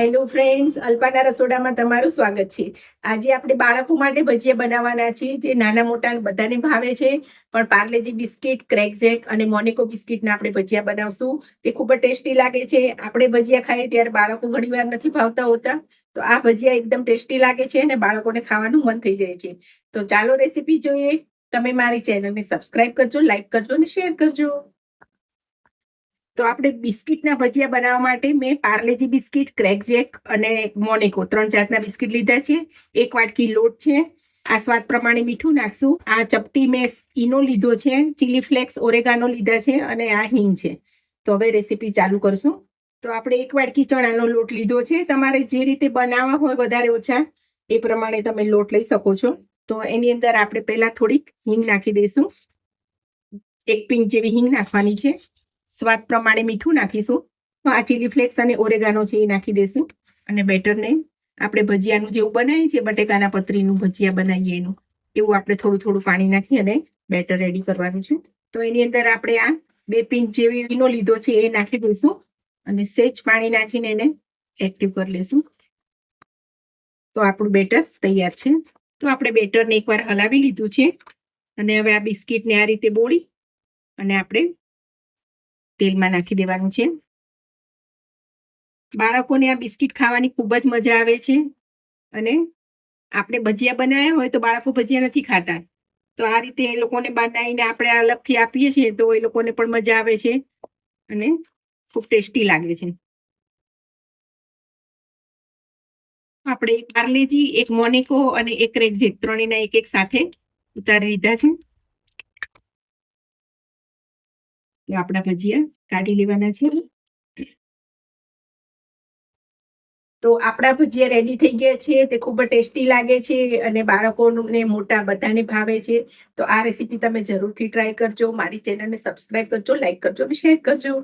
Hello friends, alpana રસોડામાં તમારું સ્વાગત છે. આજે આપણે બાળકો માટે ભજીયા બનાવવાના છીએ, જે નાના મોટા બધાને ભાવે છે. પણ પાર્લેજી બિસ્કિટ, ક્રેકઝેક અને મોનેકો બિસ્કિટના આપણે ભજીયા બનાવશું. તે ખૂબ જ ટેસ્ટી લાગે છે. આપણે ભજીયા ખાઈએ ત્યારે બાળકો ઘણીવાર નથી ભાવતા હોતા, તો આ ભજીયા એકદમ ટેસ્ટી લાગે છે અને બાળકોને ખાવાનું મન થઈ જાય છે. તો ચાલો રેસીપી જોઈએ. તમે મારી ચેનલને સબસ્ક્રાઇબ કરજો, લાઈક કરજો અને શેર કરજો. તો આપણે બિસ્કિટના ભજીયા બનાવવા માટે મેં પાર્લેજી બિસ્કિટ, ક્રેકઝેક અને મોનેકો 3 જાતના બિસ્કિટ લીધા છે. 1 વાટકી લોટ છે. આ સ્વાદ પ્રમાણે મીઠું નાખશું. આ ચપટી મેં ઈનો લીધો છે, ચીલી ફ્લેક્સ, ઓરેગાનો લીધા છે અને આ હિંગ છે. તો હવે રેસીપી ચાલુ કરશું. તો આપણે 1 વાટકી ચણાનો લોટ લીધો છે. તમારે જે રીતે બનાવવા હોય વધારે ઓછા એ પ્રમાણે તમે લોટ લઈ શકો છો. તો એની અંદર આપણે પહેલા થોડીક હિંગ નાખી દઈશું. 1 પિંચ જેવી હિંગ નાખવાની છે. સ્વાદ પ્રમાણે મીઠું નાખીશું. આ ચીલી ફ્લેક્સ અને ઓરેગાનો છે એ નાખી દઈશું. અને બેટરને આપણે ભજીયાનું જેવું બનાવીએ છીએ, બટેકાના પતરીનું ભજીયા બનાવીએ એનું, એવું આપણે થોડું થોડું પાણી નાખી અને બેટર રેડી કરવાનું છે. તો એની અંદર આપણે આ 2 પિંચ જેવી ઈનો લીધો છે એ નાખી દઈશું અને સહેજ પાણી નાખીને એને એક્ટિવ કરી લઈશું. તો આપણું બેટર તૈયાર છે. તો આપણે બેટરને એકવાર હલાવી લીધું છે અને હવે આ બિસ્કિટને આ રીતે બોળી અને આપણે તેલમાં નાખી દેવાનું છે. બાળકોને આ બિસ્કિટ ખાવાની ખૂબ જ મજા આવે છે અને આપણે ભજીયા બનાવ્યા હોય તો બાળકો ભજીયા નથી ખાતા, તો આ રીતે એ લોકોને બનાવીને આપણે અલગથી આપીએ છીએ તો એ લોકોને પણ મજા આવે છે અને ખૂબ ટેસ્ટી લાગે છે. આપણે એક પાર્લેજી, એક મોનેકો અને એક ક્રેકઝેક ત્રણેયના એક એક સાથે ઉતારી લીધા છે. આપણા ભજીયા કાઢી લેવાના છે. તો આપણા ભજીયા રેડી થઈ ગયા છે. તે ખૂબ જ ટેસ્ટી લાગે છે અને બાળકોને મોટા બધાને ભાવે છે. તો આ રેસીપી તમે જરૂરથી ટ્રાય કરજો. મારી ચેનલને સબસ્ક્રાઇબ કરજો, લાઈક કરજો અને શેર કરજો.